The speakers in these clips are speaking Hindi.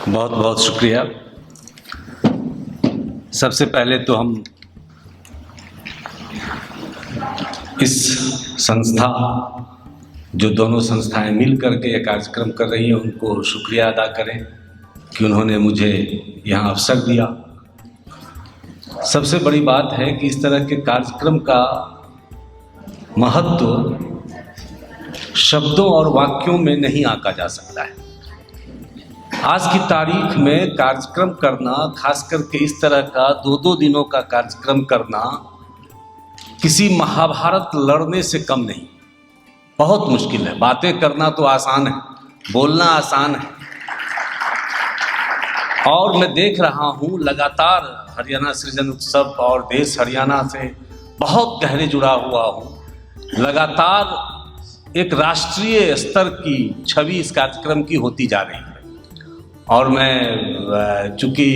बहुत बहुत शुक्रिया। सबसे पहले तो हम इस संस्था, जो दोनों संस्थाएं मिल करके ये कार्यक्रम कर रही हैं, उनको शुक्रिया अदा करें कि उन्होंने मुझे यहाँ अवसर दिया। सबसे बड़ी बात है कि इस तरह के कार्यक्रम का महत्व शब्दों और वाक्यों में नहीं आंका जा सकता है। आज की तारीख में कार्यक्रम करना, खास करके इस तरह का 2-2 दिनों का कार्यक्रम करना, किसी महाभारत लड़ने से कम नहीं, बहुत मुश्किल है। बातें करना तो आसान है, बोलना आसान है। और मैं देख रहा हूँ लगातार हरियाणा सृजन उत्सव और देश हरियाणा से बहुत गहरे जुड़ा हुआ हूँ। लगातार एक राष्ट्रीय स्तर की छवि इस कार्यक्रम की होती जा रही है। और मैं चूँकि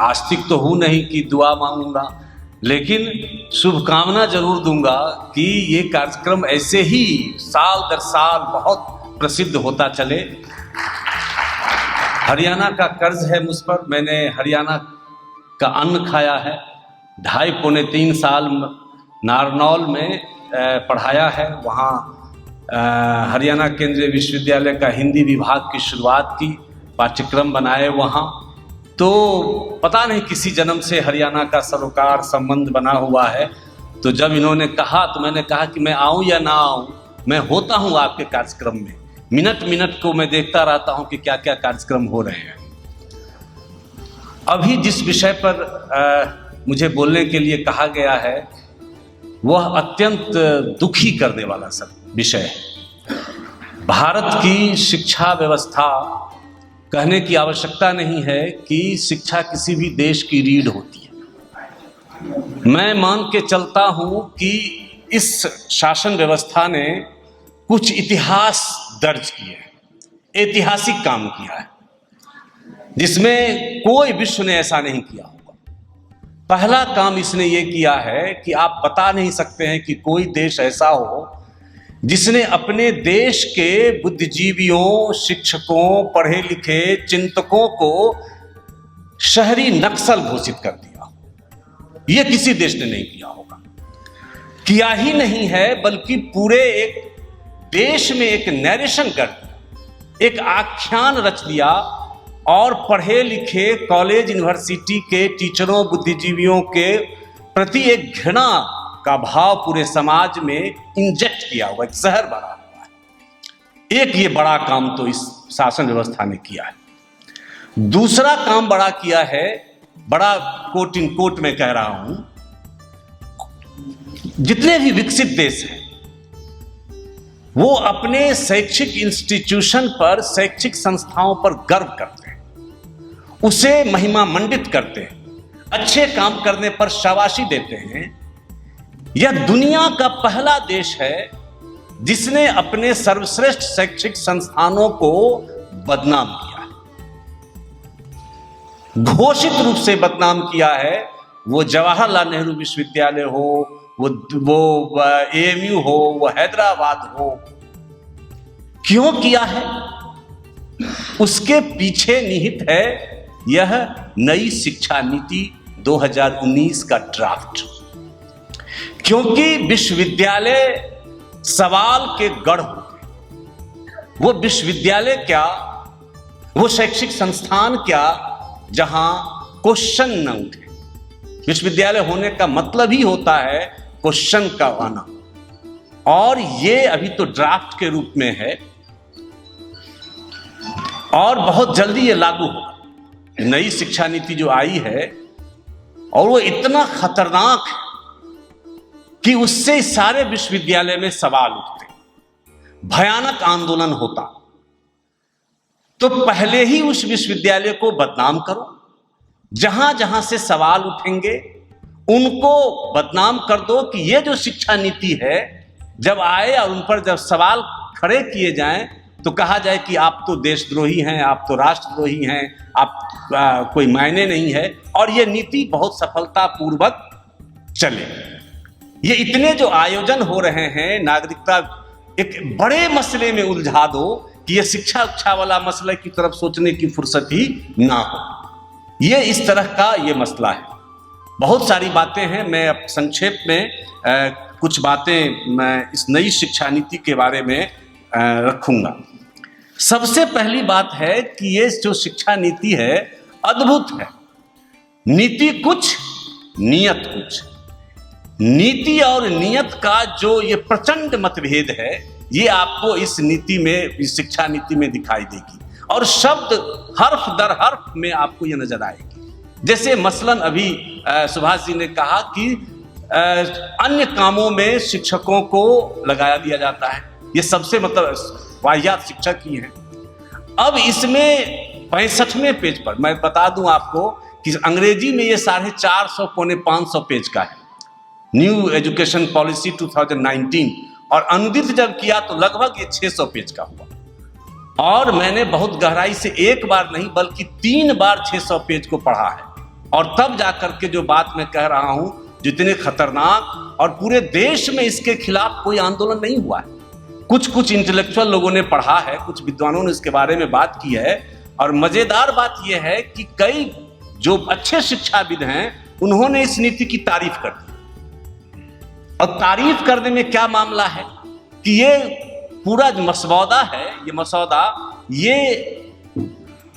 आस्तिक तो हूँ नहीं कि दुआ मांगूंगा, लेकिन शुभकामना जरूर दूंगा कि ये कार्यक्रम ऐसे ही साल दर साल बहुत प्रसिद्ध होता चले। हरियाणा का कर्ज है मुझ पर। मैंने हरियाणा का अन्न खाया है। 2.5-3 साल नारनौल में पढ़ाया है। वहाँ हरियाणा केंद्रीय विश्वविद्यालय का हिंदी विभाग की शुरुआत की, पाठ्यक्रम बनाए वहाँ। तो पता नहीं किसी जन्म से हरियाणा का सरोकार संबंध बना हुआ है। तो जब इन्होंने कहा तो मैंने कहा कि मैं आऊँ या ना आऊँ, मैं होता हूँ आपके कार्यक्रम में। मिनट मिनट को मैं देखता रहता हूँ कि क्या क्या कार्यक्रम हो रहे हैं। अभी जिस विषय पर मुझे बोलने के लिए कहा गया है वह अत्यंत दुखी करने वाला विषय है। भारत की शिक्षा व्यवस्था, कहने की आवश्यकता नहीं है कि शिक्षा किसी भी देश की रीढ़ होती है। मैं मान के चलता हूं कि इस शासन व्यवस्था ने कुछ इतिहास दर्ज किए हैं, ऐतिहासिक काम किया है, जिसमें कोई विश्व ने ऐसा नहीं किया होगा। पहला काम इसने ये किया है कि आप बता नहीं सकते हैं कि कोई देश ऐसा हो जिसने अपने देश के बुद्धिजीवियों, शिक्षकों, पढ़े लिखे चिंतकों को शहरी नक्सल घोषित कर दिया। यह किसी देश ने नहीं किया होगा। किया ही नहीं है, बल्कि पूरे एक देश में एक नैरेशन कर दिया, एक आख्यान रच दिया और पढ़े लिखे कॉलेज यूनिवर्सिटी के टीचरों, बुद्धिजीवियों के प्रति एक घृणा का भाव पूरे समाज में इंजेक्ट किया हुआ, एक जहर भरा हुआ है। एक ये बड़ा काम तो इस शासन व्यवस्था ने किया है। दूसरा काम बड़ा किया है, बड़ा कोट इन कोट में कह रहा हूं, जितने भी विकसित देश हैं वो अपने शैक्षिक इंस्टीट्यूशन पर, शैक्षिक संस्थाओं पर गर्व करते हैं, उसे महिमा मंडित करते हैं, अच्छे काम करने पर शाबाशी देते हैं। यह दुनिया का पहला देश है जिसने अपने सर्वश्रेष्ठ शैक्षिक संस्थानों को बदनाम किया है, घोषित रूप से बदनाम किया है। वो जवाहरलाल नेहरू विश्वविद्यालय हो, वो एएमयू हो, वो हैदराबाद हो। क्यों किया है? उसके पीछे निहित है यह नई शिक्षा नीति 2019 का ड्राफ्ट। क्योंकि विश्वविद्यालय सवाल के गढ़ होते। वो विश्वविद्यालय क्या, वो शैक्षिक संस्थान क्या जहां क्वेश्चन न उठे। विश्वविद्यालय होने का मतलब ही होता है क्वेश्चन का आना। और ये अभी तो ड्राफ्ट के रूप में है और बहुत जल्दी ये लागू होगा। नई शिक्षा नीति जो आई है, और वो इतना खतरनाक है कि उससे सारे विश्वविद्यालय में सवाल उठते, भयानक आंदोलन होता। तो पहले ही उस विश्वविद्यालय को बदनाम करो। जहां जहां से सवाल उठेंगे उनको बदनाम कर दो कि ये जो शिक्षा नीति है, जब आए और उन पर जब सवाल खड़े किए जाएं तो कहा जाए कि आप तो देशद्रोही हैं, आप तो राष्ट्रद्रोही हैं, आप कोई मायने नहीं है। और ये नीति बहुत सफलतापूर्वक चले। ये इतने जो आयोजन हो रहे हैं, नागरिकता एक बड़े मसले में उलझा दो, कि ये शिक्षा उच्छा वाला मसले की तरफ सोचने की फुर्सत ही ना हो। ये इस तरह का ये मसला है। बहुत सारी बातें हैं, मैं अब संक्षेप में कुछ बातें मैं इस नई शिक्षा नीति के बारे में रखूंगा। सबसे पहली बात है कि ये जो शिक्षा नीति है अद्भुत है। नीति कुछ, नियत कुछ। नीति और नियत का जो ये प्रचंड मतभेद है, ये आपको इस नीति में, इस शिक्षा नीति में दिखाई देगी, और शब्द हर्फ दर हर्फ में आपको ये नजर आएगी। जैसे मसलन अभी सुभाष जी ने कहा कि अन्य कामों में शिक्षकों को लगा दिया जाता है, ये सबसे मतलब वाहियात शिक्षक ही हैं। अब इसमें 65वें पेज पर मैं बता दूं आपको कि अंग्रेजी में ये 450 पौने 500 पेज का है, न्यू एजुकेशन पॉलिसी 2019, और अनुदित जब किया तो लगभग ये 600 पेज का हुआ। और मैंने बहुत गहराई से एक बार नहीं बल्कि 3 बार 600 पेज को पढ़ा है, और तब जाकर के जो बात मैं कह रहा हूं, जितने खतरनाक, और पूरे देश में इसके खिलाफ कोई आंदोलन नहीं हुआ है। कुछ इंटेलेक्चुअल लोगों ने पढ़ा है, कुछ विद्वानों ने इसके बारे में बात की है, और मजेदार बात यह है कि कई जो अच्छे शिक्षाविद हैं उन्होंने इस नीति की तारीफ कर दी। और तारीफ करने में क्या मामला है कि ये पूरा मसौदा है, ये मसौदा ये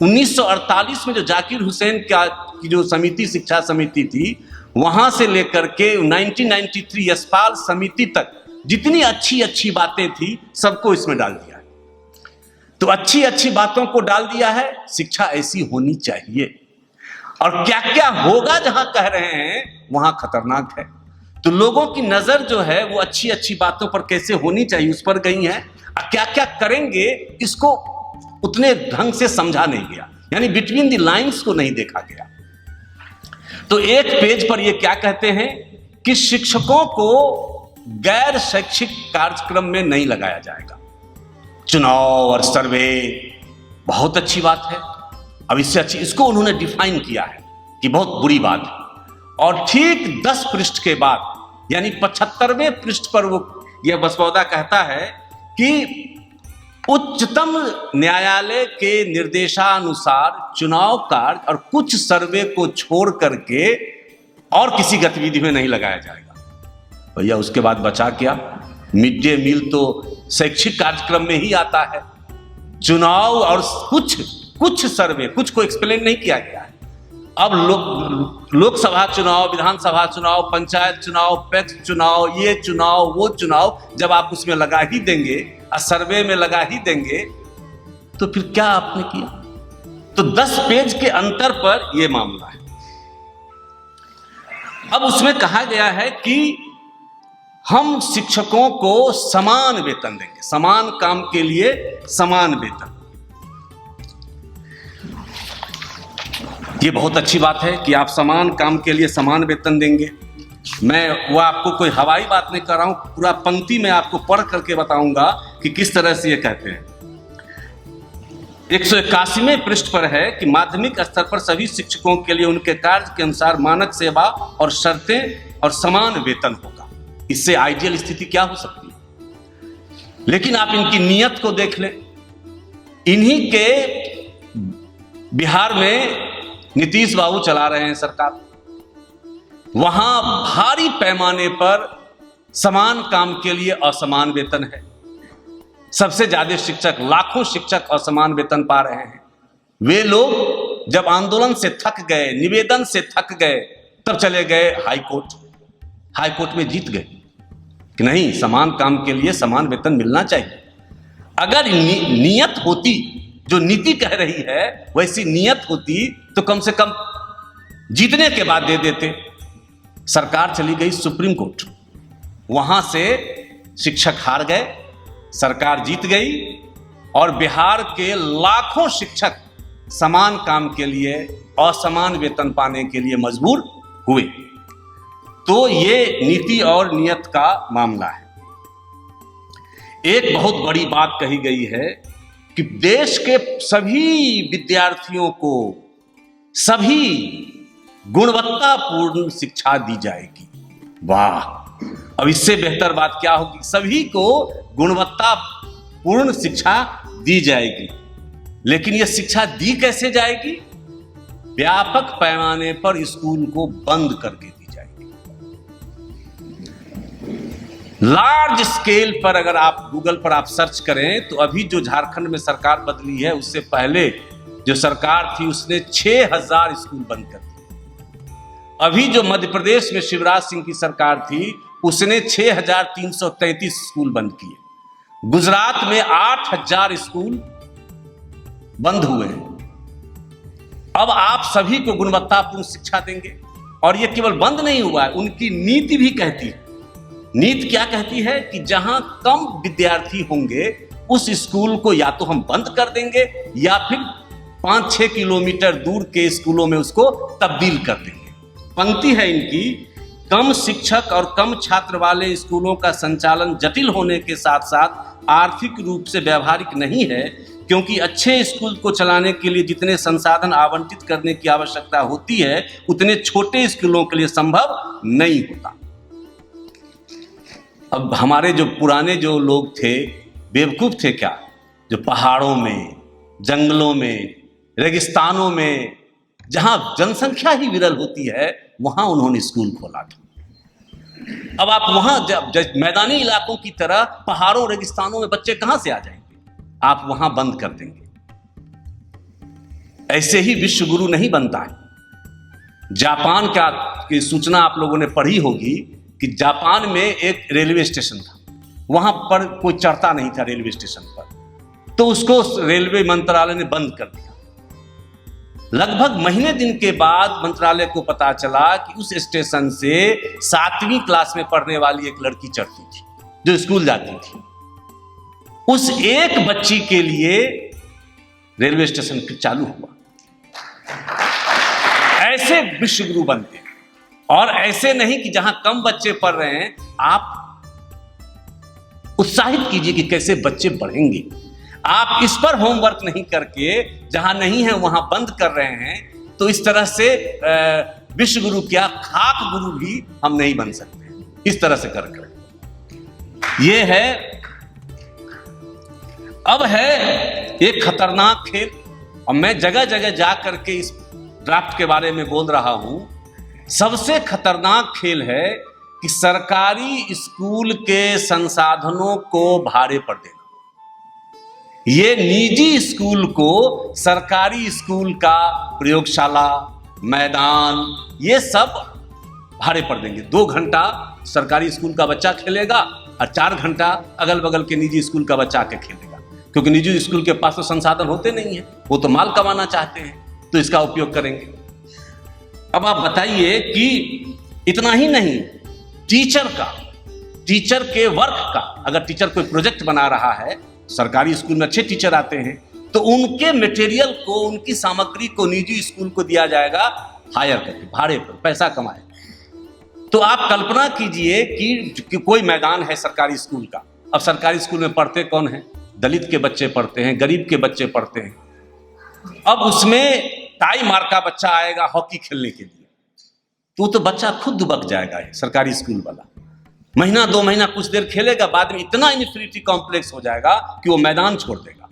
1948 में जो जाकिर हुसैन की जो समिति, शिक्षा समिति थी, वहां से लेकर के 1993 यशपाल समिति तक जितनी अच्छी अच्छी बातें थी सबको इसमें डाल दिया है। तो अच्छी अच्छी बातों को डाल दिया है, शिक्षा ऐसी होनी चाहिए। और क्या क्या होगा जहां कह रहे हैं वहां खतरनाक है। तो लोगों की नजर जो है वो अच्छी अच्छी बातों पर कैसे होनी चाहिए उस पर गई है, और क्या क्या करेंगे इसको उतने ढंग से समझा नहीं गया, यानी बिटवीन द लाइंस को नहीं देखा गया। तो एक पेज पर ये क्या कहते हैं कि शिक्षकों को गैर शैक्षिक कार्यक्रम में नहीं लगाया जाएगा। चुनाव और सर्वे बहुत अच्छी बात है। अब इससे अच्छी इसको उन्होंने डिफाइन किया है कि बहुत बुरी बात है। और ठीक 10 पृष्ठ के बाद यानी 75वें पृष्ठ पर वो यह मसौदा कहता है कि उच्चतम न्यायालय के निर्देशानुसार चुनाव कार्य और कुछ सर्वे को छोड़ करके और किसी गतिविधि में नहीं लगाया जाएगा। भैया उसके बाद बचा क्या? मिड डे मील तो शैक्षिक कार्यक्रम में ही आता है। चुनाव और कुछ सर्वे, कुछ को एक्सप्लेन नहीं किया गया है। अब लोकसभा चुनाव, विधानसभा चुनाव, पंचायत चुनाव, पैक्स चुनाव, ये चुनाव वो चुनाव जब आप उसमें लगा ही देंगे और सर्वे में लगा ही देंगे तो फिर क्या आपने किया? तो 10 पेज के अंतर पर यह मामला है। अब उसमें कहा गया है कि हम शिक्षकों को समान वेतन देंगे, समान काम के लिए समान वेतन। ये बहुत अच्छी बात है कि आप समान काम के लिए समान वेतन देंगे। मैं वो आपको कोई हवाई बात नहीं कर रहा हूं, पूरा पंक्ति में आपको पढ़ करके बताऊंगा कि किस तरह से ये कहते हैं। 181वें पृष्ठ पर है कि माध्यमिक स्तर पर सभी शिक्षकों के लिए उनके कार्य के अनुसार मानक सेवा और शर्तें और समान वेतन होगा। इससे आइडियल स्थिति क्या हो सकती है? लेकिन आप इनकी नियत को देख लें। इन्हीं के बिहार में नीतीश बाबू चला रहे हैं सरकार। वहां भारी पैमाने पर समान काम के लिए असमान वेतन है। सबसे ज्यादा शिक्षक, लाखों शिक्षक असमान वेतन पा रहे हैं। वे लोग जब आंदोलन से थक गए, निवेदन से थक गए, तब चले गए हाई कोर्ट में जीत गए कि नहीं, समान काम के लिए समान वेतन मिलना चाहिए। अगर नियत होती, जो नीति कह रही है वैसी नियत होती तो कम से कम जीतने के बाद दे देते। सरकार चली गई सुप्रीम कोर्ट, वहां से शिक्षक हार गए, सरकार जीत गई और बिहार के लाखों शिक्षक समान काम के लिए असमान वेतन पाने के लिए मजबूर हुए। तो ये नीति और नियत का मामला है। एक बहुत बड़ी बात कही गई है कि देश के सभी विद्यार्थियों को सभी गुणवत्तापूर्ण शिक्षा दी जाएगी। वाह, अब इससे बेहतर बात क्या होगी? सभी को गुणवत्तापूर्ण शिक्षा दी जाएगी, लेकिन यह शिक्षा दी कैसे जाएगी? व्यापक पैमाने पर स्कूल को बंद करके दी जाएगी। लार्ज स्केल पर अगर आप गूगल पर आप सर्च करें तो अभी जो झारखंड में सरकार बदली है उससे पहले जो सरकार थी उसने 6000 स्कूल बंद कर दिए। अभी जो मध्य प्रदेश में शिवराज सिंह की सरकार थी उसने 6333 स्कूल बंद किए। गुजरात में 8000 स्कूल बंद हुए हैं। अब आप सभी को गुणवत्तापूर्ण शिक्षा देंगे, और यह केवल बंद नहीं हुआ है, उनकी नीति भी कहती है। नीति क्या कहती है कि जहां कम विद्यार्थी होंगे उस स्कूल को या तो हम बंद कर देंगे या फिर 5-6 किलोमीटर दूर के स्कूलों में उसको तब्दील कर देंगे। पंक्ति है इनकी, कम शिक्षक और कम छात्र वाले स्कूलों का संचालन जटिल होने के साथ साथ आर्थिक रूप से व्यावहारिक नहीं है, क्योंकि अच्छे स्कूल को चलाने के लिए जितने संसाधन आवंटित करने की आवश्यकता होती है उतने छोटे स्कूलों के लिए संभव नहीं होता। अब हमारे जो पुराने जो लोग थे बेवकूफ थे क्या, जो पहाड़ों में, जंगलों में, रेगिस्तानों में जहां जनसंख्या ही विरल होती है वहां उन्होंने स्कूल खोला था। अब आप वहां मैदानी इलाकों की तरह पहाड़ों रेगिस्तानों में बच्चे कहां से आ जाएंगे? आप वहां बंद कर देंगे। ऐसे ही विश्व गुरु नहीं बनता है। जापान की सूचना आप लोगों ने पढ़ी होगी कि जापान में एक रेलवे स्टेशन था, वहां पर कोई चढ़ता नहीं था रेलवे स्टेशन पर, तो उसको रेलवे मंत्रालय ने बंद कर दिया। लगभग महीने दिन के बाद मंत्रालय को पता चला कि उस स्टेशन से 7वीं क्लास में पढ़ने वाली एक लड़की चढ़ती थी जो स्कूल जाती थी। उस एक बच्ची के लिए रेलवे स्टेशन फिर चालू हुआ। ऐसे विश्व गुरु बनते हैं, और ऐसे नहीं कि जहां कम बच्चे पढ़ रहे हैं आप उत्साहित कीजिए कि कैसे बच्चे बढ़ेंगे। आप इस पर होमवर्क नहीं करके जहां नहीं है वहां बंद कर रहे हैं, तो इस तरह से विश्व गुरु क्या खाक गुरु भी हम नहीं बन सकते इस तरह से कर। ये है, अब है एक खतरनाक खेल, और मैं जगह जगह जा करके इस ड्राफ्ट के बारे में बोल रहा हूं। सबसे खतरनाक खेल है कि सरकारी स्कूल के संसाधनों को भाड़े पर देना। ये निजी स्कूल को सरकारी स्कूल का प्रयोगशाला, मैदान, ये सब भाड़े पर देंगे। 2 घंटा सरकारी स्कूल का बच्चा खेलेगा और 4 घंटा अगल बगल के निजी स्कूल का बच्चा आके खेलेगा, क्योंकि निजी स्कूल के पास तो संसाधन होते नहीं है, वो तो माल कमाना चाहते हैं, तो इसका उपयोग करेंगे। अब आप बताइए कि इतना ही नहीं, टीचर के वर्क का, अगर टीचर कोई प्रोजेक्ट बना रहा है, सरकारी स्कूल में अच्छे टीचर आते हैं, तो उनके मटेरियल को, उनकी सामग्री को निजी स्कूल को दिया जाएगा हायर करके, भाड़े पर, पैसा कमाए। तो आप कल्पना कीजिए कि कोई मैदान है सरकारी स्कूल का। अब सरकारी स्कूल में पढ़ते कौन है? दलित के बच्चे पढ़ते हैं, गरीब के बच्चे पढ़ते हैं। अब उसमें टाई मार का बच्चा आएगा हॉकी खेलने के लिए, तो बच्चा खुद दुबक जाएगा। सरकारी स्कूल वाला महीना 2 महीना कुछ देर खेलेगा, बाद में इतना इन्फीरियरिटी कॉम्प्लेक्स हो जाएगा कि वो मैदान छोड़ देगा।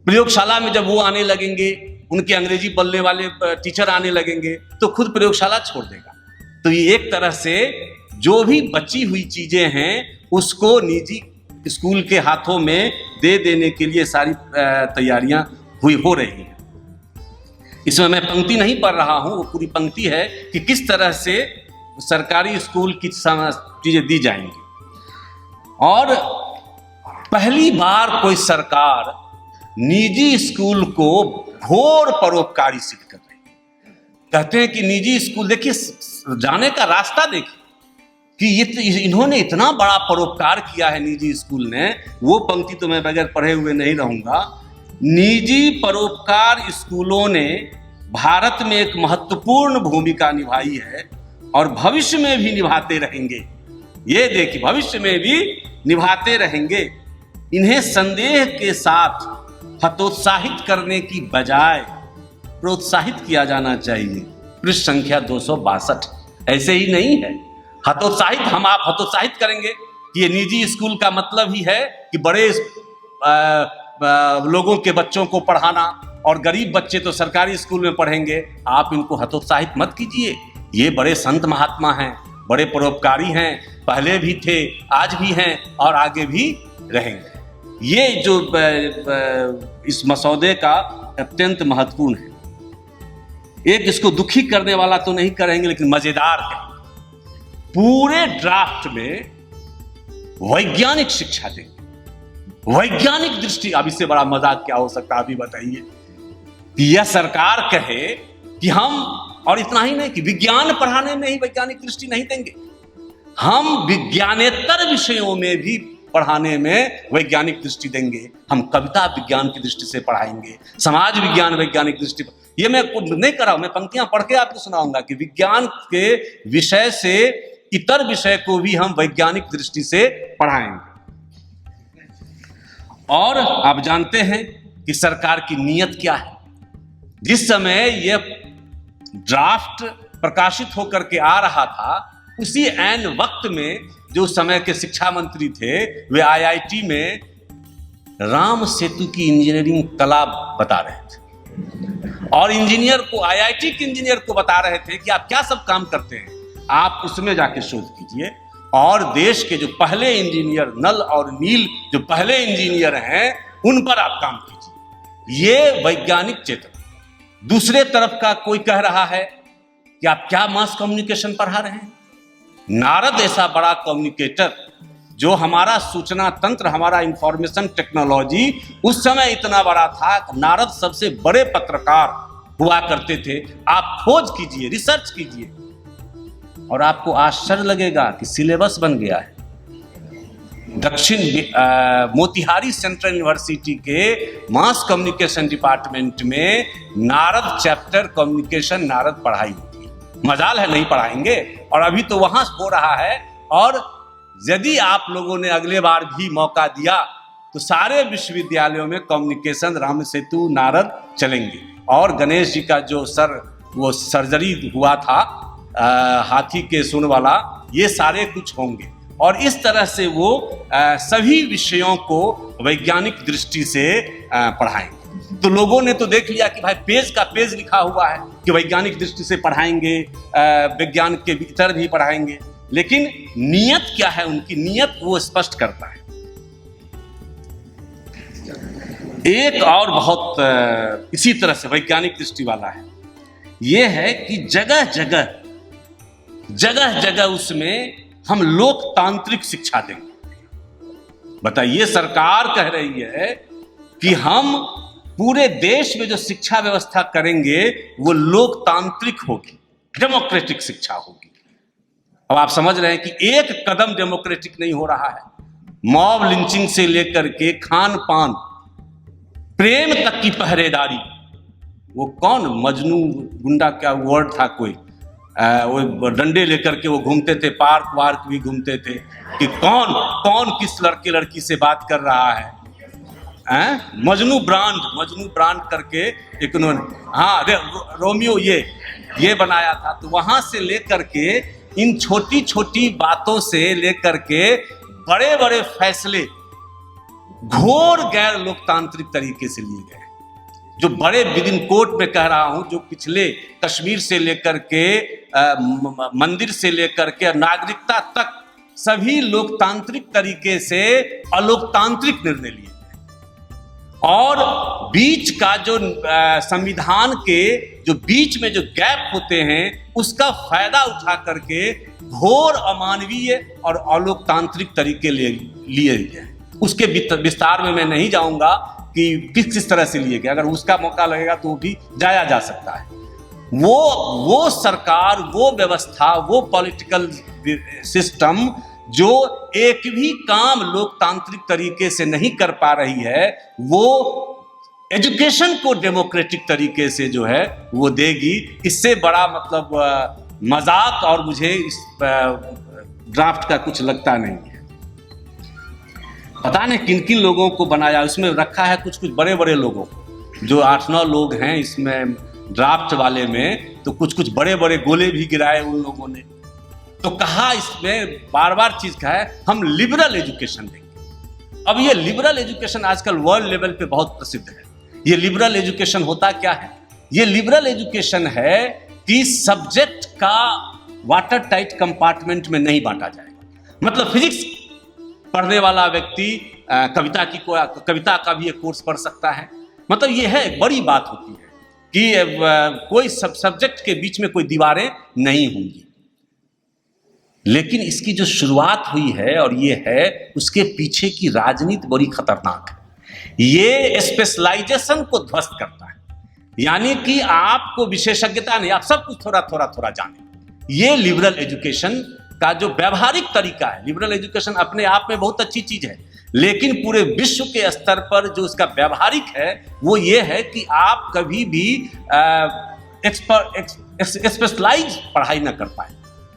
प्रयोगशाला में जब वो आने लगेंगे, उनके अंग्रेजी बोलने वाले टीचर आने लगेंगे, तो खुद प्रयोगशाला छोड़ देगा। तो ये एक तरह से जो भी बची हुई चीजें हैं उसको निजी स्कूल के हाथों में दे देने के लिए सारी तैयारियां हो रही हैं। इसमें मैं पंक्ति नहीं पढ़ रहा हूं, वो पूरी पंक्ति है कि किस तरह से सरकारी स्कूल की चीजें दी जाएंगी। और पहली बार कोई सरकार निजी स्कूल को घोर परोपकारी सिद्ध कर रही है। कहते हैं कि निजी स्कूल, देखिए जाने का रास्ता देखिए कि इन्होंने इतना बड़ा परोपकार किया है निजी स्कूल ने। वो पंक्ति तो मैं बगैर पढ़े हुए नहीं रहूंगा। निजी परोपकार स्कूलों ने भारत में एक महत्वपूर्ण भूमिका निभाई है और भविष्य में भी निभाते रहेंगे। ये देखिए, भविष्य में भी निभाते रहेंगे। इन्हें संदेह के साथ हतोत्साहित करने की बजाय प्रोत्साहित किया जाना चाहिए। पृष्ठ संख्या 262। ऐसे ही नहीं है हतोत्साहित, हम आप हतोत्साहित करेंगे कि ये निजी स्कूल का मतलब ही है कि बड़े लोगों के बच्चों को पढ़ाना, और गरीब बच्चे तो सरकारी स्कूल में पढ़ेंगे। आप इनको हतोत्साहित मत कीजिए। ये बड़े संत महात्मा हैं, बड़े परोपकारी हैं, पहले भी थे, आज भी हैं और आगे भी रहेंगे। ये जो इस मसौदे का अत्यंत महत्वपूर्ण है। एक इसको दुखी करने वाला तो नहीं करेंगे, लेकिन मजेदार है। पूरे ड्राफ्ट में वैज्ञानिक शिक्षा देंगे, वैज्ञानिक दृष्टि। अब इससे बड़ा मजाक क्या हो सकता है, अभी बताइए। कि यह सरकार कहे कि हम, और इतना ही नहीं कि विज्ञान पढ़ाने में ही वैज्ञानिक दृष्टि नहीं देंगे, हम विज्ञानेतर विषयों में भी पढ़ाने में वैज्ञानिक दृष्टि देंगे। हम कविता विज्ञान की दृष्टि से पढ़ाएंगे, समाज विज्ञान वैज्ञानिक दृष्टि। ये मैं नहीं कर रहा हूं, मैं पंक्तियां पढ़ के आपको सुनाऊंगा कि विज्ञान के विषय से इतर विषय को भी हम वैज्ञानिक दृष्टि से पढ़ाएंगे। और आप जानते हैं कि सरकार की नीयत क्या है। जिस समय यह ड्राफ्ट प्रकाशित होकर के आ रहा था, उसी ऐन वक्त में जो समय के शिक्षा मंत्री थे, वे आईआईटी में राम सेतु की इंजीनियरिंग कला बता रहे थे, और इंजीनियर को, आईआईटी के इंजीनियर को बता रहे थे कि आप क्या सब काम करते हैं, आप उसमें जाके शोध कीजिए। और देश के जो पहले इंजीनियर, नल और नील जो पहले इंजीनियर हैं, उन पर आप काम कीजिए। ये वैज्ञानिक चेतना। दूसरे तरफ का कोई कह रहा है कि आप क्या मास कम्युनिकेशन पढ़ा रहे हैं। नारद ऐसा बड़ा कम्युनिकेटर, जो हमारा सूचना तंत्र, हमारा इंफॉर्मेशन टेक्नोलॉजी उस समय इतना बड़ा था, नारद सबसे बड़े पत्रकार हुआ करते थे। आप खोज कीजिए, रिसर्च कीजिए, और आपको आश्चर्य लगेगा कि सिलेबस बन गया है। दक्षिण मोतिहारी सेंट्रल यूनिवर्सिटी के मास कम्युनिकेशन डिपार्टमेंट में नारद चैप्टर कम्युनिकेशन नारद पढ़ाई होती है। मजाल है नहीं पढ़ाएंगे, और अभी तो वहां हो रहा है। और यदि आप लोगों ने अगले बार भी मौका दिया तो सारे विश्वविद्यालयों में कम्युनिकेशन राम सेतु नारद चलेंगे। और गणेश जी का जो वो सर्जरी हुआ था, हाथी के सूंड वाला, ये सारे कुछ होंगे। और इस तरह से वो सभी विषयों को वैज्ञानिक दृष्टि से पढ़ाएंगे। तो लोगों ने तो देख लिया कि भाई पेज का पेज लिखा हुआ है कि वैज्ञानिक दृष्टि से पढ़ाएंगे, विज्ञान के भीतर भी पढ़ाएंगे, लेकिन नियत क्या है उनकी, नियत वो स्पष्ट करता है। एक और बहुत इसी तरह से वैज्ञानिक दृष्टि वाला है, ये है कि जगह जगह उसमें हम लोकतांत्रिक शिक्षा देंगे। बताइए, सरकार कह रही है कि हम पूरे देश में जो शिक्षा व्यवस्था करेंगे वो लोकतांत्रिक होगी, डेमोक्रेटिक शिक्षा होगी। अब आप समझ रहे हैं कि एक कदम डेमोक्रेटिक नहीं हो रहा है। मॉब लिंचिंग से लेकर के खान पान, प्रेम तक की पहरेदारी। वो कौन मजनू गुंडा, क्या वर्ड था कोई, वो डंडे लेकर के वो घूमते थे, पार्क वार्क भी घूमते थे कि कौन किस लड़की से बात कर रहा है। मजनू ब्रांड करके एक उन्होंने, हाँ, रोमियो ये बनाया था। तो वहां से लेकर के इन छोटी छोटी बातों से लेकर के बड़े बड़े फैसले घोर गैर लोकतांत्रिक तरीके से लिए गए। जो बड़े विदिन कोर्ट में कह रहा हूं, जो पिछले कश्मीर से लेकर के मंदिर से लेकर के नागरिकता तक सभी लोकतांत्रिक तरीके से अलोकतांत्रिक निर्णय लिए गए। और बीच का जो संविधान के जो बीच में जो गैप होते हैं, उसका फायदा उठा करके घोर अमानवीय और अलोकतांत्रिक तरीके लिए गए। उसके विस्तार में मैं नहीं जाऊंगा कि किस तरह से लिए गए। अगर उसका मौका लगेगा तो भी जाया जा सकता है। वो सरकार, वो व्यवस्था, वो पॉलिटिकल सिस्टम जो एक भी काम लोकतांत्रिक तरीके से नहीं कर पा रही है, वो एजुकेशन को डेमोक्रेटिक तरीके से जो है वो देगी। इससे बड़ा मतलब मजाक और मुझे इस ड्राफ्ट का कुछ लगता नहीं है। पता नहीं किन किन लोगों को बनाया, उसमें रखा है कुछ बड़े बड़े लोगों, जो 8-9 लोग हैं इसमें ड्राफ्ट वाले में, तो कुछ बड़े बड़े गोले भी गिराए उन लोगों ने। तो कहा इसमें बार बार चीज कहा है, हम लिबरल एजुकेशन देंगे। अब ये लिबरल एजुकेशन आजकल वर्ल्ड लेवल पे बहुत प्रसिद्ध है। ये लिबरल एजुकेशन होता क्या है? ये लिबरल एजुकेशन है कि सब्जेक्ट का वाटर टाइट कंपार्टमेंट में नहीं बांटा जाएगा। मतलब फिजिक्स पढ़ने वाला व्यक्ति कविता का भी एक कोर्स पढ़ सकता है। मतलब ये है, एक बड़ी बात होती है कि कोई सब्जेक्ट के बीच में कोई दीवारें नहीं होंगी। लेकिन इसकी जो शुरुआत हुई है और ये है, उसके पीछे की राजनीति बड़ी खतरनाक है। ये स्पेशलाइजेशन को ध्वस्त करता है, यानी कि आपको विशेषज्ञता नहीं, आप सब कुछ थोड़ा थोड़ा थोड़ा जाने। ये लिबरल एजुकेशन का जो व्यवहारिक तरीका है, लिबरल एजुकेशन अपने आप में बहुत अच्छी चीज है, लेकिन पूरे विश्व के स्तर पर जो इसका व्यवहारिक है वो ये है कि आप कभी भी स्पेशलाइज पढ़ाई ना कर पाए।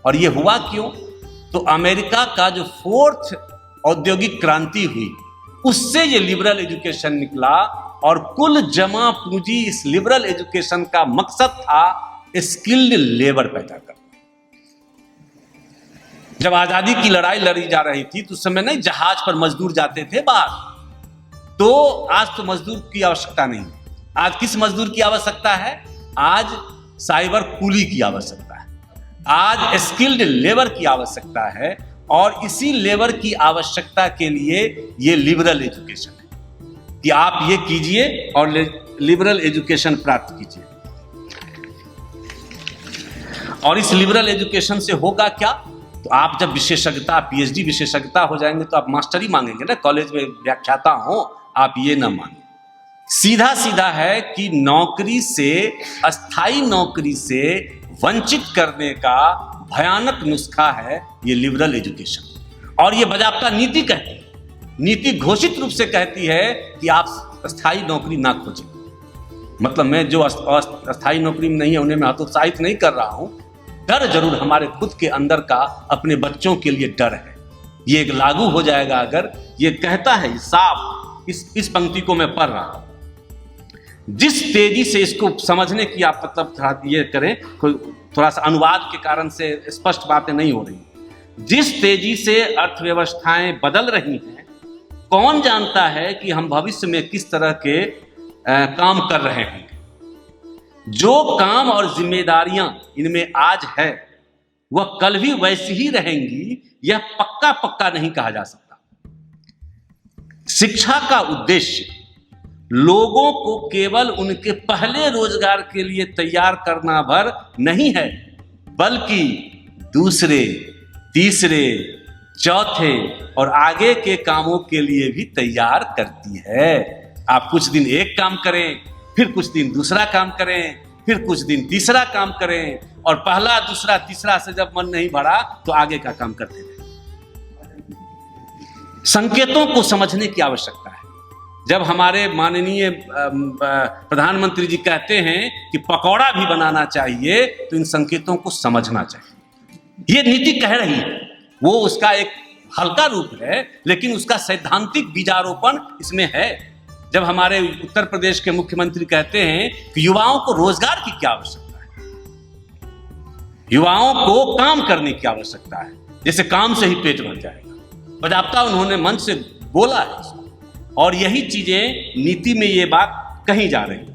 और ये हुआ क्यों? तो अमेरिका का जो 4th औद्योगिक क्रांति हुई, उससे ये लिबरल एजुकेशन निकला और कुल जमा पूंजी इस लिबरल एजुकेशन का मकसद था स्किल्ड लेबर पैदा करना। जब आजादी की लड़ाई लड़ी जा रही थी तो उस समय नहीं जहाज पर मजदूर जाते थे बाहर, तो आज तो मजदूर की आवश्यकता नहीं। आज किस मजदूर की आवश्यकता है? आज साइबर कूली की आवश्यकता है, आज स्किल्ड लेबर की आवश्यकता है। और इसी लेबर की आवश्यकता के लिए ये लिबरल एजुकेशन है कि आप ये कीजिए और लिबरल एजुकेशन प्राप्त कीजिए। और इस लिबरल एजुकेशन से होगा क्या? तो आप जब विशेषज्ञता, पीएचडी विशेषज्ञता हो जाएंगे तो आप मास्टरी मांगेंगे ना, कॉलेज में व्याख्याता हो, आप ये ना मांगे। सीधा सीधा है कि नौकरी से, अस्थाई नौकरी से वंचित करने का भयानक नुस्खा है ये लिबरल एजुकेशन। और ये बाकायदा नीति कहती है, नीति घोषित रूप से कहती है कि आप अस्थाई नौकरी ना खोजें। मतलब मैं जो अस्थाई नौकरी में नहीं है उन्हें मैं हतोत्साहित नहीं कर रहा हूं। डर जरूर हमारे खुद के अंदर का अपने बच्चों के लिए डर है। ये एक लागू हो जाएगा अगर ये कहता है साफ, इस पंक्ति को मैं पढ़ रहा हूं। जिस तेजी से इसको समझने की आप मतलब ये करें, थोड़ा सा अनुवाद के कारण से स्पष्ट बातें नहीं हो रही। जिस तेजी से अर्थव्यवस्थाएं बदल रही हैं, कौन जानता है कि हम भविष्य में किस तरह के काम कर रहे हैं। जो काम और जिम्मेदारियां इनमें आज है वह कल भी वैसी ही रहेंगी, यह पक्का पक्का नहीं कहा जा सकता। शिक्षा का उद्देश्य लोगों को केवल उनके पहले रोजगार के लिए तैयार करना भर नहीं है, बल्कि दूसरे, तीसरे, चौथे और आगे के कामों के लिए भी तैयार करती है। आप कुछ दिन एक काम करें, फिर कुछ दिन दूसरा काम करें, फिर कुछ दिन तीसरा काम करें, और पहला, दूसरा, तीसरा से जब मन नहीं भरा तो आगे का काम करते रहें। संकेतों को समझने की आवश्यकता है। जब हमारे माननीय प्रधानमंत्री जी कहते हैं कि पकौड़ा भी बनाना चाहिए, तो इन संकेतों को समझना चाहिए। ये नीति कह रही है, वो उसका एक हल्का रूप है, लेकिन उसका सैद्धांतिक बीजारोपण इसमें है। जब हमारे उत्तर प्रदेश के मुख्यमंत्री कहते हैं कि युवाओं को रोजगार की क्या आवश्यकता है, युवाओं को काम करने की आवश्यकता है, जैसे काम से ही पेट भर जाएगा, बाकायदा उन्होंने मन से बोला है इसको। और यही चीजें नीति में ये बात कही जा रही है।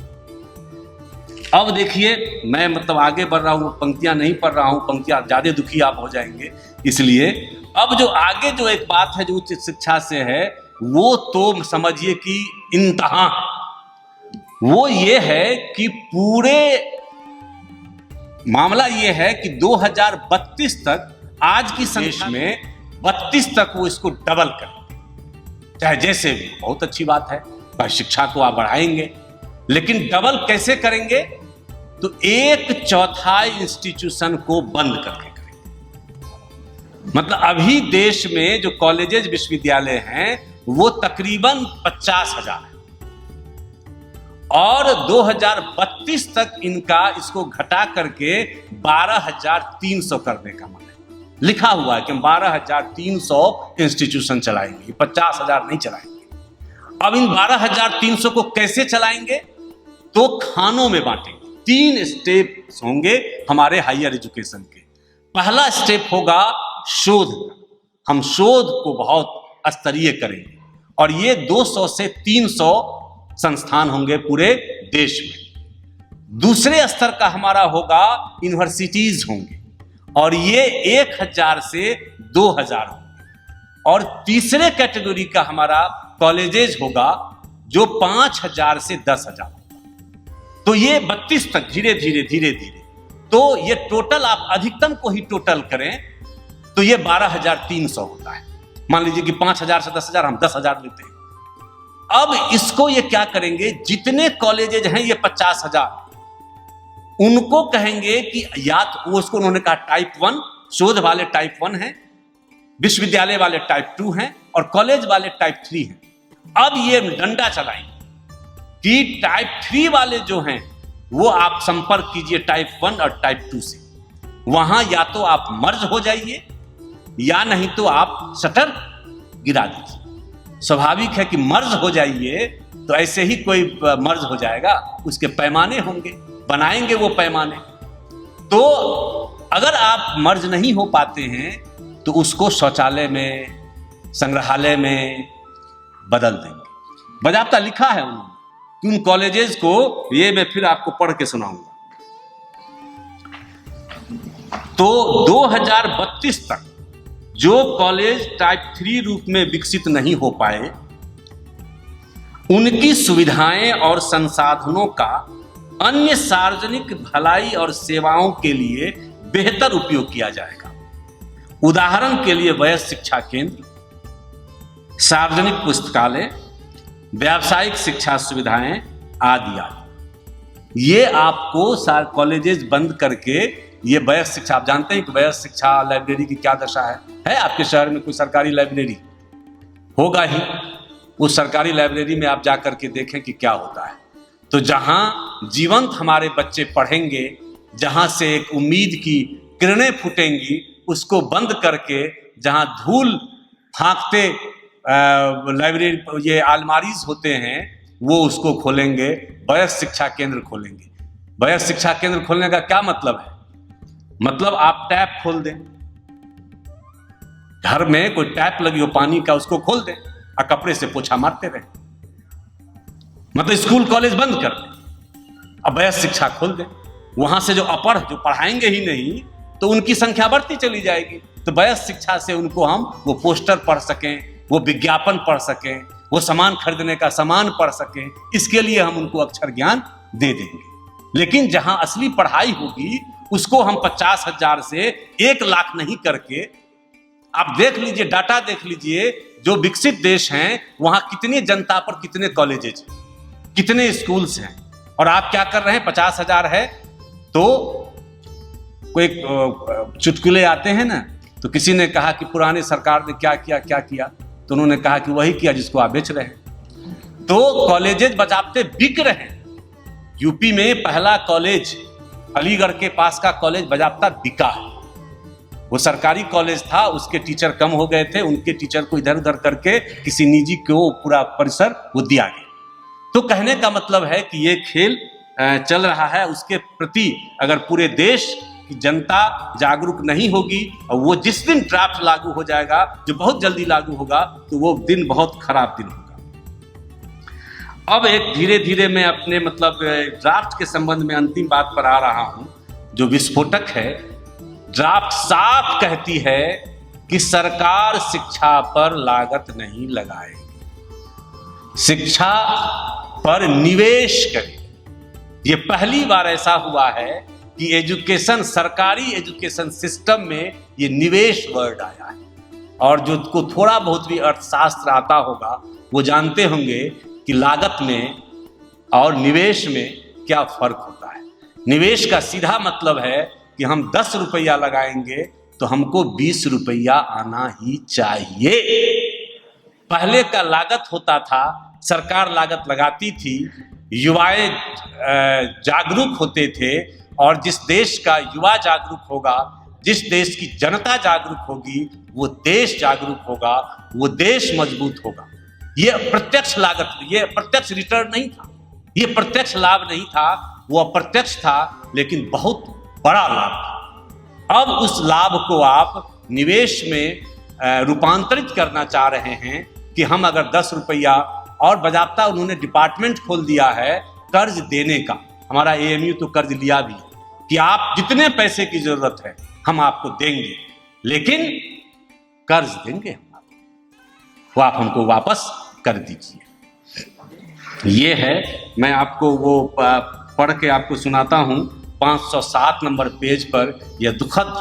अब देखिए, मैं मतलब आगे बढ़ रहा हूं, पंक्तियां नहीं पढ़ रहा हूं, पंक्तियां ज्यादा दुखी आप हो जाएंगे। इसलिए अब जो आगे जो एक बात है जो उच्च शिक्षा से है, वो तो समझिए कि इंतहा, वो ये है कि पूरे मामला ये है कि 2032 तक आज की संख्या में 32 तक वो इसको डबल कर, चाहे जैसे भी, बहुत अच्छी बात है भाई, शिक्षा को आप बढ़ाएंगे, लेकिन डबल कैसे करेंगे? तो 1/4 इंस्टीट्यूशन को बंद करके करेंगे। मतलब अभी देश में जो कॉलेजेस, विश्वविद्यालय हैं वो तकरीबन 50,000 है, और 2032 तक इनका इसको घटा करके 12,300 करने का मन है। लिखा हुआ है कि हम 12,300 इंस्टीट्यूशन चलाएंगे, 50,000 नहीं चलाएंगे। अब इन 12,300 को कैसे चलाएंगे? तो खानों में बांटेंगे। 3 स्टेप होंगे हमारे हायर एजुकेशन के। पहला स्टेप होगा शोध का, हम शोध को बहुत स्तरीय करेंगे, और ये 200 से 300 संस्थान होंगे पूरे देश में। दूसरे स्तर का हमारा होगा यूनिवर्सिटीज होंगे और ये 1000 से 2000 होंगे। और तीसरे कैटेगरी का हमारा कॉलेजेज होगा जो 5000 से 10,000 होगा। तो ये 32 तक धीरे धीरे तो ये टोटल आप अधिकतम को ही टोटल करें तो ये 12,300 होता है। मान लीजिए कि 5000 से 10,000, हम 10,000 लेते हैं। अब इसको ये क्या करेंगे, जितने कॉलेजेज हैं ये 50,000, उनको कहेंगे कि या तो वो, उसको उन्होंने कहा टाइप 1, शोध वाले टाइप 1 हैं, विश्वविद्यालय वाले टाइप 2 हैं और कॉलेज वाले टाइप 3 हैं। अब ये डंडा चलाएंगे कि टाइप 3 वाले जो हैं वो आप संपर्क कीजिए टाइप 1 और टाइप 2 से। वहां या तो आप मर्ज हो जाइए या नहीं तो आप शटर गिरा दीजिए। स्वाभाविक है कि मर्ज हो जाइए तो ऐसे ही कोई मर्ज हो जाएगा, उसके पैमाने होंगे, बनाएंगे वो पैमाने। तो अगर आप मर्ज नहीं हो पाते हैं तो उसको शौचालय में, संग्रहालय में बदल देंगे। बजाबता लिखा है उन्होंने, उन कॉलेजेस को, ये मैं फिर आपको पढ़ के सुनाऊंगा। तो 2032 तक जो कॉलेज टाइप 3 रूप में विकसित नहीं हो पाए, उनकी सुविधाएं और संसाधनों का अन्य सार्वजनिक भलाई और सेवाओं के लिए बेहतर उपयोग किया जाएगा। उदाहरण के लिए वयस्क शिक्षा केंद्र, सार्वजनिक पुस्तकालय, व्यावसायिक शिक्षा सुविधाएं आदि आदि। ये आपको कॉलेजेस बंद करके ये वयस्क शिक्षा, आप जानते हैं कि वयस्क शिक्षा लाइब्रेरी की क्या दशा है आपके शहर में कोई सरकारी लाइब्रेरी होगा ही, उस सरकारी लाइब्रेरी में आप जाकर के देखें कि क्या होता है। तो जहां जीवंत हमारे बच्चे पढ़ेंगे, जहां से एक उम्मीद की किरणें फूटेंगी, उसको बंद करके जहां धूल फांकते लाइब्रेरी, ये अलमारीज होते हैं, वो उसको खोलेंगे, वयस्क शिक्षा केंद्र खोलेंगे। वयस्क शिक्षा केंद्र खोलने का क्या मतलब है? मतलब आप टैप खोल दें, घर में कोई टैप लगी हो पानी का, उसको खोल दें और कपड़े से पोछा मारते रहे। मतलब स्कूल कॉलेज बंद कर दें, अब वयस्क शिक्षा खोल दें। वहां से जो अपढ़, जो पढ़ाएंगे ही नहीं, तो उनकी संख्या बढ़ती चली जाएगी। तो वयस्क शिक्षा से उनको हम वो पोस्टर पढ़ सकें, वो विज्ञापन पढ़ सकें, वो सामान खरीदने का सामान पढ़ सकें, इसके लिए हम उनको अक्षर ज्ञान दे देंगे। लेकिन जहां असली पढ़ाई होगी उसको हम 50,000 से 1 लाख नहीं करके, आप देख लीजिए, डाटा देख लीजिए, जो विकसित देश हैं वहां कितनी जनता पर कितने कॉलेजेस, कितने स्कूल्स हैं, और आप क्या कर रहे हैं? 50,000 है तो कोई चुटकुले आते हैं ना, तो किसी ने कहा कि पुरानी सरकार ने क्या किया, तो उन्होंने कहा कि वही किया जिसको आप बेच रहे हैं। तो कॉलेजेस बजाबते बिक रहे हैं। यूपी में पहला कॉलेज, अलीगढ़ के पास का कॉलेज बजाबता बिका है। वो सरकारी कॉलेज था, उसके टीचर कम हो गए थे, उनके टीचर को इधर उधर करके किसी निजी को पूरा परिसर वो दिया गया। तो कहने का मतलब है कि ये खेल चल रहा है, उसके प्रति अगर पूरे देश की जनता जागरूक नहीं होगी, और वो जिस दिन ड्राफ्ट लागू हो जाएगा, जो बहुत जल्दी लागू होगा, तो वो दिन बहुत खराब दिन होगा। अब एक धीरे धीरे मैं अपने मतलब ड्राफ्ट के संबंध में अंतिम बात पर आ रहा हूं, जो विस्फोटक है। ड्राफ्ट साफ कहती है कि सरकार शिक्षा पर लागत नहीं लगाएगी, शिक्षा पर निवेश करेगी। ये पहली बार ऐसा हुआ है कि एजुकेशन, सरकारी एजुकेशन सिस्टम में ये निवेश वर्ड आया है। और जो को थोड़ा बहुत भी अर्थशास्त्र आता होगा वो जानते होंगे कि लागत में और निवेश में क्या फर्क होता है। निवेश का सीधा मतलब है कि हम 10 रुपया लगाएंगे तो हमको 20 रुपया आना ही चाहिए। पहले का लागत होता था, सरकार लागत लगाती थी, युवाएं जागरूक होते थे, और जिस देश का युवा जागरूक होगा, जिस देश की जनता जागरूक होगी, वो देश जागरूक होगा, वो देश मजबूत होगा। ये प्रत्यक्ष लागत, ये प्रत्यक्ष रिटर्न नहीं था, ये प्रत्यक्ष लाभ नहीं था, वो अप्रत्यक्ष था, लेकिन बहुत बड़ा लाभ था। अब उस लाभ को आप निवेश में रूपांतरित करना चाह रहे हैं, कि हम अगर 10 रुपया, और बाजाप्ता उन्होंने डिपार्टमेंट खोल दिया है कर्ज देने का, हमारा एएमयू तो कर्ज लिया भी कि आप जितने पैसे की जरूरत है हम आपको देंगे, लेकिन कर्ज देंगे हम आपको, वो आप हमको वापस कर दीजिए। ये है, मैं आपको वो पढ़ के आपको सुनाता हूँ 507 नंबर पेज पर यह दुखद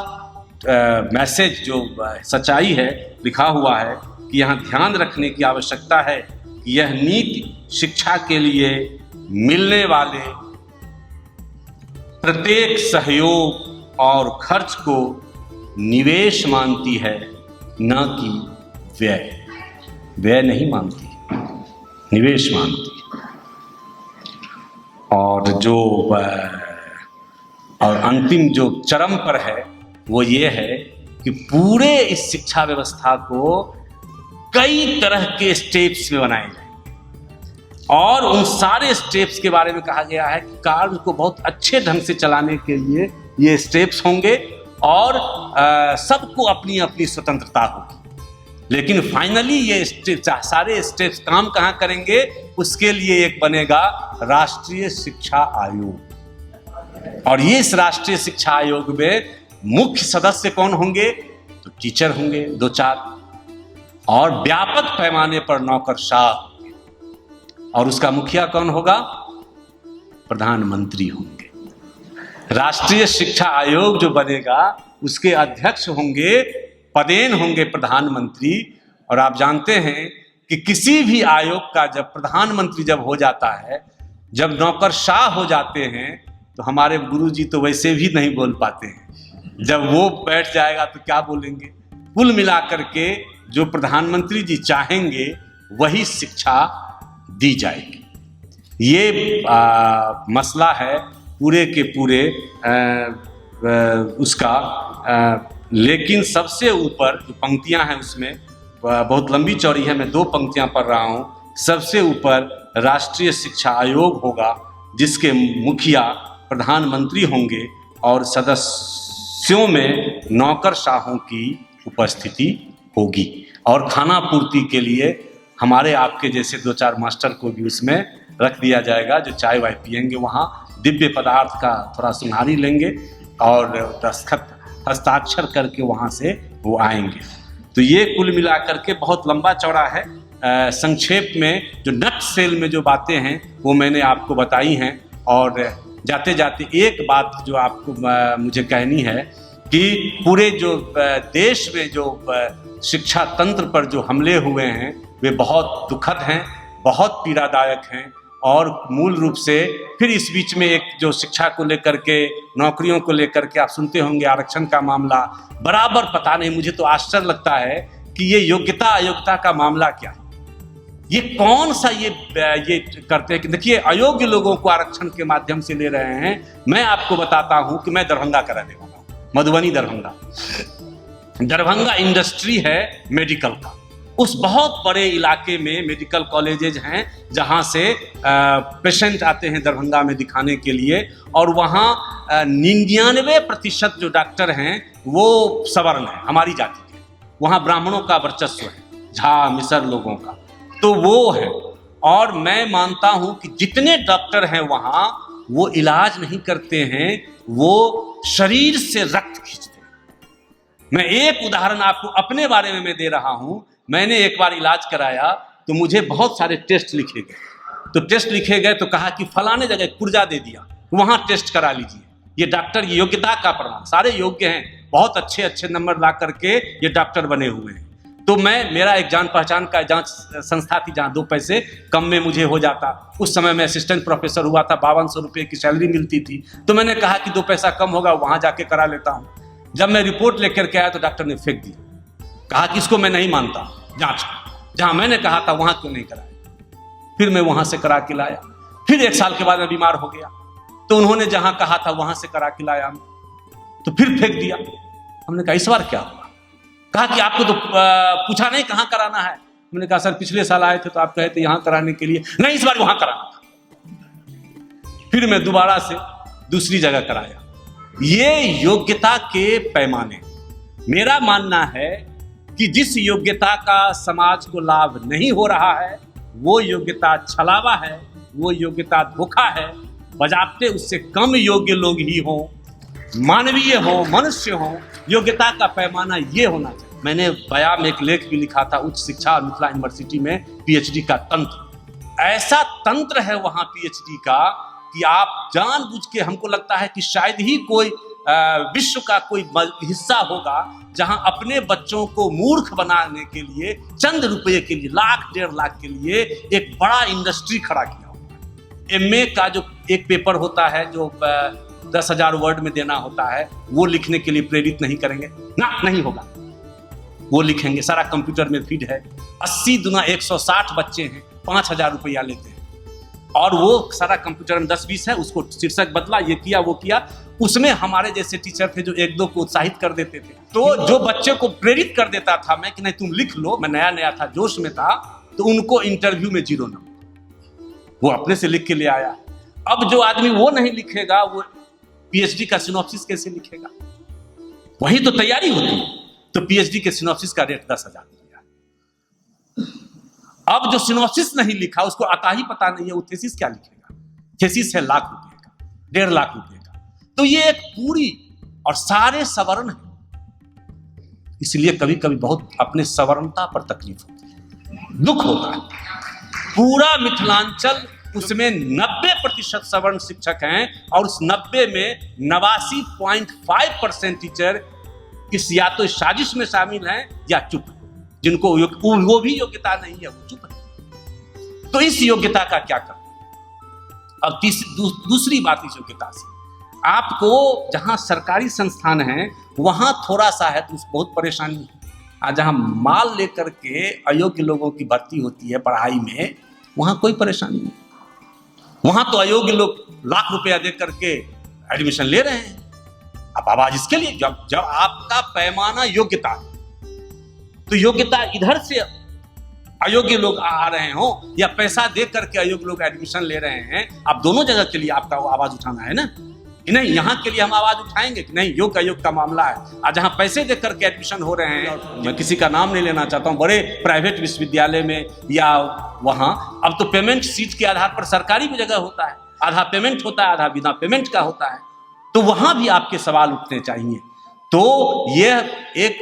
मैसेज जो सच्चाई है लिखा हुआ है कि यहाँ ध्यान रखने की आवश्यकता है कि यह नीति शिक्षा के लिए मिलने वाले प्रत्येक सहयोग और खर्च को निवेश मानती है, न कि व्यय। व्यय नहीं मानती, निवेश मानती है। और अंतिम जो चरम पर है वो ये है कि पूरे इस शिक्षा व्यवस्था को कई तरह के स्टेप्स में बनाए जाए, और उन सारे स्टेप्स के बारे में कहा गया है कि कार्य को बहुत अच्छे ढंग से चलाने के लिए ये स्टेप्स होंगे, और सबको अपनी अपनी स्वतंत्रता होगी। लेकिन फाइनली ये सारे स्टेप्स काम कहाँ करेंगे, उसके लिए एक बनेगा राष्ट्रीय शिक्षा आयोग। और ये इस राष्ट्रीय शिक्षा आयोग में मुख्य सदस्य कौन होंगे, तो टीचर होंगे 2-4, और व्यापक पैमाने पर नौकरशाह, और उसका मुखिया कौन होगा, प्रधानमंत्री होंगे। राष्ट्रीय शिक्षा आयोग जो बनेगा उसके अध्यक्ष होंगे, पदेन होंगे प्रधानमंत्री। और आप जानते हैं कि किसी भी आयोग का जब प्रधानमंत्री जब हो जाता है, जब नौकरशाह हो जाते हैं, तो हमारे गुरुजी तो वैसे भी नहीं बोल पाते हैं, जब वो बैठ जाएगा तो क्या बोलेंगे। कुल मिलाकर के जो प्रधानमंत्री जी चाहेंगे वही शिक्षा दी जाएगी। ये मसला है पूरे के पूरे उसका। लेकिन सबसे ऊपर जो पंक्तियां हैं उसमें बहुत लंबी चौड़ी है, मैं 2 पंक्तियां पढ़ रहा हूं। सबसे ऊपर राष्ट्रीय शिक्षा आयोग होगा जिसके मुखिया प्रधानमंत्री होंगे, और सदस्यों में नौकरशाहों की उपस्थिति होगी, और खाना पूर्ति के लिए हमारे आपके जैसे 2-4 मास्टर को भी उसमें रख दिया जाएगा, जो चाय वाय पियेंगे, वहाँ दिव्य पदार्थ का थोड़ा सुनारी लेंगे और हस्ताक्षर करके वहाँ से वो आएंगे। तो ये कुल मिलाकर के बहुत लंबा चौड़ा है। संक्षेप में जो नट सेल में जो बातें हैं वो मैंने आपको बताई हैं। और जाते जाते एक बात जो आपको मुझे कहनी है कि पूरे जो देश में जो शिक्षा तंत्र पर जो हमले हुए हैं वे बहुत दुखद हैं, बहुत पीड़ादायक हैं। और मूल रूप से फिर इस बीच में एक जो शिक्षा को लेकर के, नौकरियों को लेकर के आप सुनते होंगे आरक्षण का मामला, बराबर पता नहीं, मुझे तो आश्चर्य लगता है कि ये योग्यता अयोग्यता का मामला क्या है, ये कौन सा ये करते हैं कि देखिए अयोग्य लोगों को आरक्षण के माध्यम से ले रहे हैं। मैं आपको बताता हूं कि मैं दरभंगा का रहने वाला हूं, मधुबनी दरभंगा इंडस्ट्री है मेडिकल का। उस बहुत बड़े इलाके में मेडिकल कॉलेजेज हैं जहां से पेशेंट आते हैं दरभंगा में दिखाने के लिए, और वहाँ 99% जो डॉक्टर हैं वो सवर्ण हैं, हमारी जाति के। वहाँ ब्राह्मणों का वर्चस्व है, झा मिसर लोगों का, तो वो है। और मैं मानता हूँ कि जितने डॉक्टर हैं वहाँ वो इलाज नहीं करते हैं, वो शरीर से रक्त खींचते हैं। मैं एक उदाहरण आपको अपने बारे में मैं दे रहा हूँ। मैंने एक बार इलाज कराया तो मुझे बहुत सारे टेस्ट लिखे गए, तो टेस्ट लिखे गए तो कहा कि फलाने जगह पुर्जा दे दिया, वहाँ टेस्ट करा लीजिए, ये डॉक्टर की योग्यता का प्रमाण, सारे योग्य हैं, बहुत अच्छे अच्छे नंबर ला करके ये डॉक्टर बने हुए हैं। तो मेरा एक जान पहचान का जांच संस्था थी जहाँ 2 पैसे कम में मुझे हो जाता। उस समय मैं असिस्टेंट प्रोफेसर हुआ था, 5200 रुपये की सैलरी मिलती थी। तो मैंने कहा कि 2 पैसा कम होगा, वहाँ जाके करा लेता हूँ। जब मैं रिपोर्ट लेकर के आया तो डॉक्टर ने फेंक दिया, कहा कि इसको मैं नहीं मानता जांच, जहां मैंने कहा था वहां क्यों नहीं कराया। फिर मैं वहां से करा के लाया। फिर 1 साल के बाद मैं बीमार हो गया, तो उन्होंने जहां कहा था वहां से करा के लाया, तो फिर फेंक दिया। हमने कहा इस बार क्या हुआ? कहा कि आपको तो पूछा नहीं कहाँ कराना है। मैंने कहा सर पिछले साल आए थे तो आप कहे थे यहाँ कराने के लिए, नहीं इस बार वहां कराना था। फिर मैं दोबारा से दूसरी जगह कराया। ये योग्यता के पैमाने। मेरा मानना है कि जिस योग्यता का समाज को लाभ नहीं हो रहा है वो योग्यता छलावा है, वो योग्यता धोखा है। बजाते उससे कम योग्य लोग ही हों, मानवीय हो, मनुष्य हो, योग्यता का पैमाना ये होना चाहिए। मैंने बयान में एक लेख भी लिखा था, उच्च शिक्षा मिथिला यूनिवर्सिटी में पीएचडी का तंत्र। ऐसा तंत्र है वहां पीएचडी का कि आप जानबूझ के, हमको लगता है कि शायद ही कोई विश्व का कोई हिस्सा होगा जहां अपने बच्चों को मूर्ख बनाने के लिए, चंद रुपए के लिए, लाख 1.5 लाख के लिए एक बड़ा इंडस्ट्री खड़ा किया होगा। एमए का जो एक पेपर होता है जो 10,000 वर्ड में देना होता है, वो लिखने के लिए प्रेरित नहीं करेंगे ना, नहीं होगा। वो लिखेंगे, सारा कंप्यूटर में फीड है। 80 दुना 160 बच्चे हैं, 5,000 रुपया लेते हैं, और वो सारा कंप्यूटर में 10-20 है, उसको शीर्षक बदला, ये किया वो किया। उसमें हमारे जैसे टीचर थे जो 1-2 को उत्साहित कर देते थे, तो जो बच्चे को प्रेरित कर देता था मैं कि नहीं तुम लिख लो, मैं नया नया था, जोश में था, तो उनको इंटरव्यू में 0 नंबर, वो अपने से लिख के ले आया। अब जो आदमी वो नहीं लिखेगा, वो पीएचडी का सिनॉप्सिस कैसे लिखेगा? वही तो तैयारी होती है। तो पीएचडी के सिनॉप्सिस का रेट 10,000 रुपया। अब जो सिनॉप्सिस नहीं लिखा, उसको आता ही पता नहीं है वो थीसिस क्या लिखेगा। थीसिस है लाख रुपए का, 1.5 लाख रुपए का। तो ये एक पूरी, और सारे सवर्ण है, इसलिए कभी कभी बहुत अपने सवर्णता पर तकलीफ होती है, दुख होता है। पूरा मिथिलांचल, उसमें 90% सवर्ण शिक्षक हैं, और उस 90 में 89.5% टीचर इस या तो साजिश में शामिल हैं या चुप है, जिनको वो भी योग्यता नहीं है, वो चुप है। तो इस योग्यता का क्या करना? अब दूसरी बात इस योग्यता से, आपको जहां सरकारी संस्थान है वहां थोड़ा सा है तो बहुत परेशानी है। आज जहां माल लेकर के अयोग्य लोगों की भर्ती होती है पढ़ाई में, वहां कोई परेशानी नहीं। वहां तो अयोग्य लोग लाख रुपया दे करके एडमिशन ले रहे हैं। अब आवाज इसके लिए, जब आपका पैमाना योग्यता है, तो योग्यता इधर से अयोग्य लोग आ रहे हो या पैसा दे करके अयोग्य लोग एडमिशन ले रहे हैं, आप दोनों जगह के लिए आपका आवाज उठाना है ना, कि नहीं यहाँ के लिए हम आवाज उठाएंगे कि नहीं योग्य अयोग्य का मामला है। आज जहां पैसे दे करके एडमिशन हो रहे हैं, मैं किसी का नाम नहीं लेना चाहता हूँ, बड़े प्राइवेट विश्वविद्यालय में या वहां, अब तो पेमेंट सीट के आधार पर सरकारी भी जगह होता है, आधा पेमेंट होता है, आधा बिना पेमेंट का होता है, तो वहां भी आपके सवाल उठने चाहिए। तो यह एक,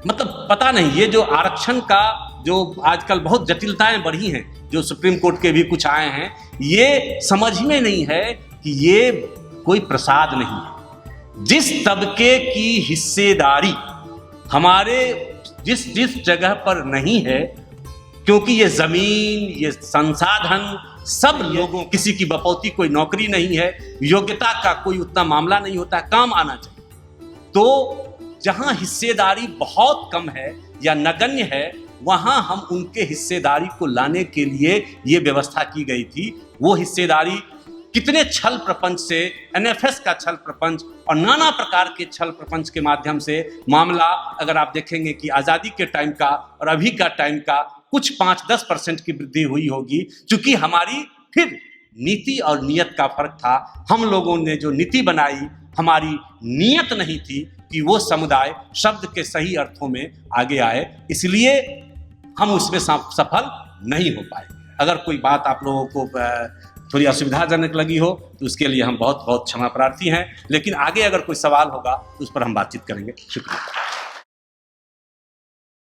मतलब पता नहीं, ये जो आरक्षण का जो आजकल बहुत जटिलताएं बढ़ी हैं, जो सुप्रीम कोर्ट के भी कुछ आए हैं, ये समझ में नहीं है कि ये कोई प्रसाद नहीं है। जिस तबके की हिस्सेदारी हमारे जिस जगह पर नहीं है, क्योंकि ये जमीन, ये संसाधन सब लोगों, किसी की बपौती, कोई नौकरी नहीं है, योग्यता का कोई उतना मामला नहीं होता है, काम आना चाहिए। तो जहां हिस्सेदारी बहुत कम है या नगण्य है, वहां हम उनके हिस्सेदारी को लाने के लिए ये व्यवस्था की गई थी। वो हिस्सेदारी कितने छल प्रपंच से, एनएफएस का छल प्रपंच और नाना प्रकार के छल प्रपंच के माध्यम से मामला, अगर आप देखेंगे कि आज़ादी के टाइम का और अभी का टाइम का कुछ 5-10% की वृद्धि हुई होगी, क्योंकि हमारी फिर नीति और नियत का फर्क था। हम लोगों ने जो नीति बनाई, हमारी नियत नहीं थी कि वो समुदाय शब्द के सही अर्थों में आगे आए, इसलिए हम उसमें सफल नहीं हो पाए। अगर कोई बात आप लोगों को थोड़ी असुविधाजनक लगी हो तो उसके लिए हम बहुत बहुत क्षमा प्रार्थी हैं, लेकिन आगे अगर कोई सवाल होगा तो उस पर हम बातचीत करेंगे। शुक्रिया।